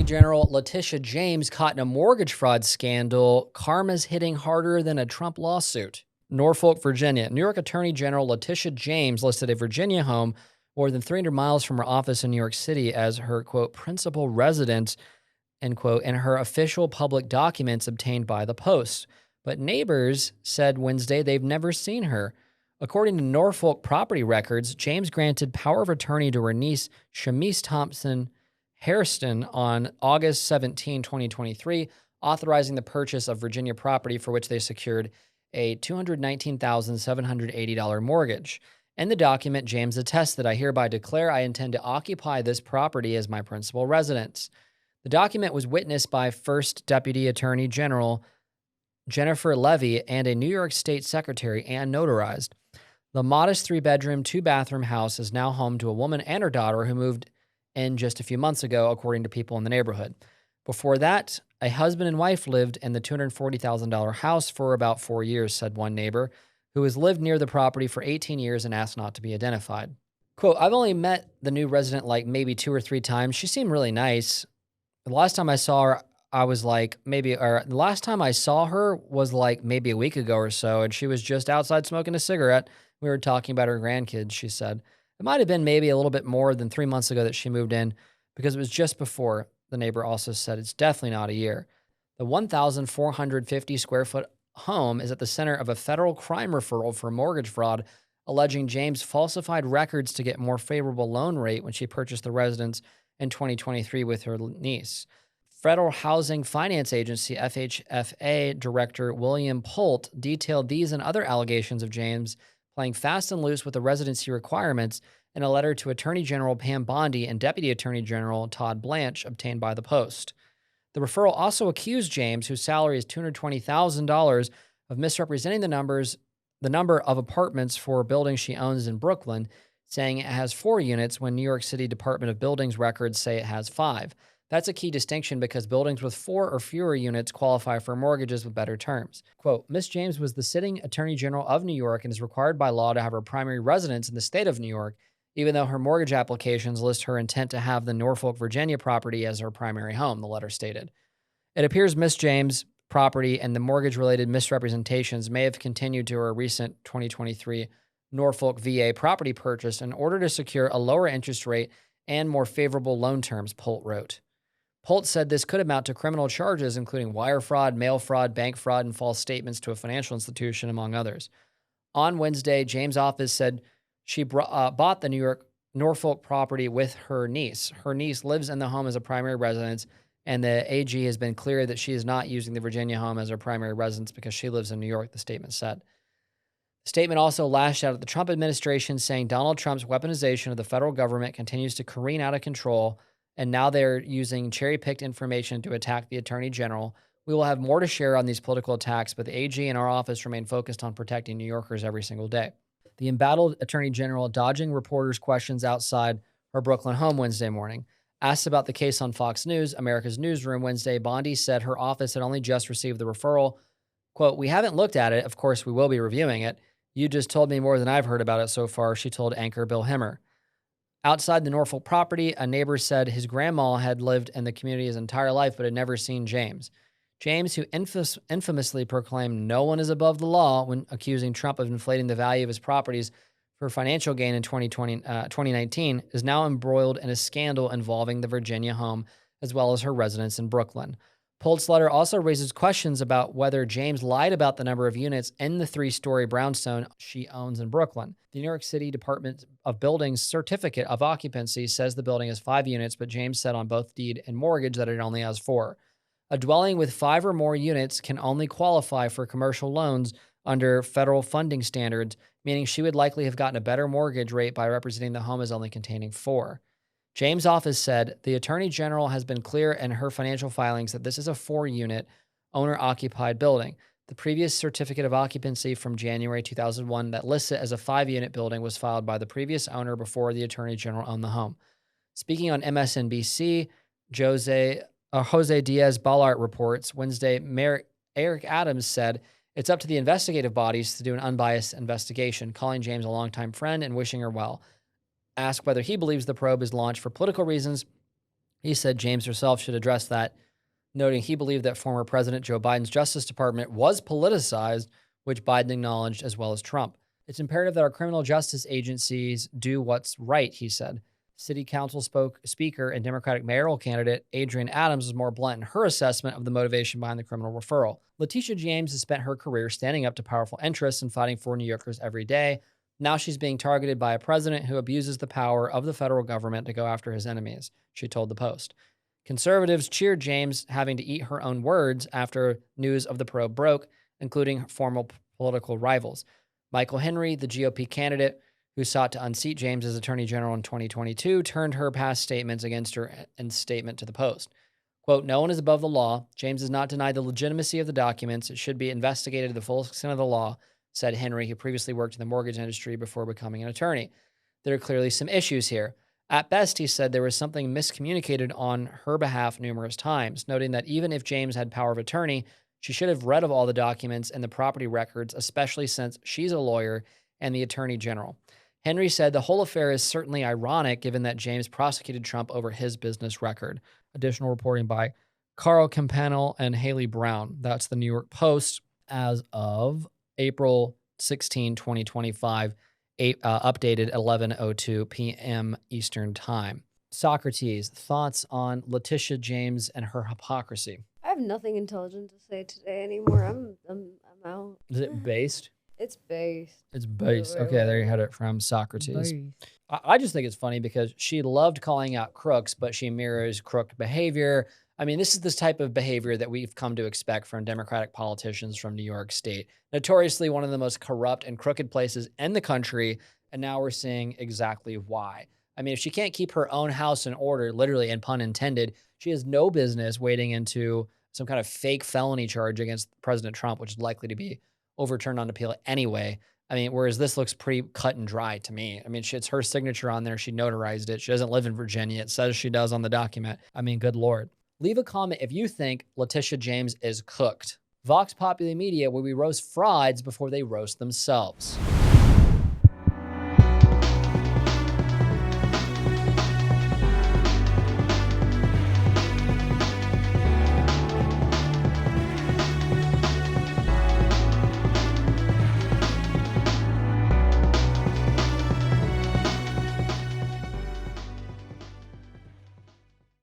Attorney General Letitia James caught in a mortgage fraud scandal. Karma's hitting harder than a Trump lawsuit. Norfolk, Virginia. New York Attorney General Letitia James listed a Virginia home more than 300 miles from her office in New York City as her, quote, principal residence, end quote, in her official public documents obtained by the Post. But neighbors said Wednesday they've never seen her. According to Norfolk property records, James granted power of attorney to her niece, Shamise Thompson Hairston, on August 17, 2023, authorizing the purchase of Virginia property for which they secured a $219,780 mortgage. In the document, James attests that I hereby declare I intend to occupy this property as my principal residence. The document was witnessed by First Deputy Attorney General Jennifer Levy and a New York State Secretary, and notarized. The modest 3-bedroom, 2-bathroom house is now home to a woman and her daughter who moved in just a few months ago, according to people in the neighborhood. Before that, a husband and wife lived in the $240,000 house for about 4 years, said one neighbor, who has lived near the property for 18 years and asked not to be identified. Quote, I've only met the new resident like maybe 2 or 3 times. She seemed really nice. The last time I saw her, the last time I saw her was like maybe a week ago or so, and she was just outside smoking a cigarette. We were talking about her grandkids, she said. It might have been maybe a little bit more than 3 months ago that she moved in, because it was just before. The neighbor also said it's definitely not a year. The 1,450 square foot home is at the center of a federal crime referral for mortgage fraud, alleging James falsified records to get more favorable loan rate when she purchased the residence in 2023 with her niece. Federal Housing Finance Agency, FHFA, Director William Polt detailed these and other allegations of James playing fast and loose with the residency requirements in a letter to Attorney General Pam Bondi and Deputy Attorney General Todd Blanche, obtained by the Post. The referral also accused James, whose salary is $220,000, of misrepresenting the number of apartments for buildings she owns in Brooklyn, saying it has 4 units when New York City Department of Buildings records say it has 5. That's a key distinction because buildings with 4 or fewer units qualify for mortgages with better terms. Quote, Ms. James was the sitting Attorney General of New York and is required by law to have her primary residence in the state of New York, even though her mortgage applications list her intent to have the Norfolk, Virginia property as her primary home, the letter stated. It appears Ms. James' property and the mortgage-related misrepresentations may have continued to her recent 2023 Norfolk VA property purchase in order to secure a lower interest rate and more favorable loan terms, Polt wrote. Polt said this could amount to criminal charges, including wire fraud, mail fraud, bank fraud, and false statements to a financial institution, among others. On Wednesday, James' office said she bought the Norfolk property with her niece. Her niece lives in the home as a primary residence, and the AG has been clear that she is not using the Virginia home as her primary residence because she lives in New York, the statement said. The statement also lashed out at the Trump administration, saying Donald Trump's weaponization of the federal government continues to careen out of control, and now they're using cherry-picked information to attack the Attorney General. We will have more to share on these political attacks, but the AG and our office remain focused on protecting New Yorkers every single day. The embattled Attorney General dodging reporters' questions outside her Brooklyn home Wednesday morning. Asked about the case on Fox News, America's Newsroom, Wednesday, Bondi said her office had only just received the referral. Quote, we haven't looked at it. Of course, we will be reviewing it. You just told me more than I've heard about it so far, she told anchor Bill Hemmer. Outside the Norfolk property, a neighbor said his grandma had lived in the community his entire life but had never seen James. James, who infamously proclaimed no one is above the law when accusing Trump of inflating the value of his properties for financial gain in 2019, is now embroiled in a scandal involving the Virginia home as well as her residence in Brooklyn. Polt's letter also raises questions about whether James lied about the number of units in the 3-story brownstone she owns in Brooklyn. The New York City Department of Buildings certificate of occupancy says the building has 5 units, but James said on both deed and mortgage that it only has 4. A dwelling with 5 or more units can only qualify for commercial loans under federal funding standards, meaning she would likely have gotten a better mortgage rate by representing the home as only containing 4. James' office said the Attorney General has been clear in her financial filings that this is a 4-unit, owner-occupied building. The previous certificate of occupancy from January 2001 that lists it as a 5-unit building was filed by the previous owner before the Attorney General owned the home. Speaking on MSNBC, Jose Diaz-Balart reports Wednesday, Mayor Eric Adams said it's up to the investigative bodies to do an unbiased investigation, calling James a longtime friend and wishing her well. Asked whether he believes the probe is launched for political reasons, He said James herself should address that, noting he believed that former President Joe Biden's Justice Department was politicized, which Biden acknowledged as well as Trump. It's imperative that our criminal justice agencies do what's right, he said. City Council Speaker and Democratic mayoral candidate Adrienne Adams was more blunt in her assessment of the motivation behind the criminal referral. Letitia James has spent her career standing up to powerful interests and fighting for New Yorkers every day. Now she's being targeted by a president who abuses the power of the federal government to go after his enemies, she told the Post. Conservatives cheered James having to eat her own words after news of the probe broke, including former political rivals. Michael Henry, the GOP candidate who sought to unseat James as Attorney General in 2022, turned her past statements against her in statement to the Post. Quote, "No one is above the law. James has not denied the legitimacy of the documents. It should be investigated to the full extent of the law," said Henry, who previously worked in the mortgage industry before becoming an attorney. There are clearly some issues here. At best, he said there was something miscommunicated on her behalf numerous times, noting that even if James had power of attorney, she should have read of all the documents and the property records, especially since she's a lawyer and the attorney general. Henry said the whole affair is certainly ironic given that James prosecuted Trump over his business record. Additional reporting by Carl Campanile and Haley Brown. That's the New York Post as of April 16, 2025. Updated 11:02 p.m. Eastern Time. Socrates, thoughts on Letitia James and her hypocrisy? I have nothing intelligent to say today anymore. I'm out. Is it based? It's based. It's based. Okay, there you had it from Socrates. I just think it's funny because she loved calling out crooks, but she mirrors crooked behavior. I mean, this is this type of behavior that we've come to expect from Democratic politicians from New York State. Notoriously one of the most corrupt and crooked places in the country, and now we're seeing exactly why. I mean, if she can't keep her own house in order, literally and pun intended, she has no business wading into some kind of fake felony charge against President Trump, which is likely to be overturned on appeal anyway. I mean, whereas this looks pretty cut and dry to me. I mean, it's her signature on there. She notarized it. She doesn't live in Virginia. It says she does on the document. I mean, good Lord. Leave a comment if you think Letitia James is cooked. Vox Populi Media, where we roast frauds before they roast themselves.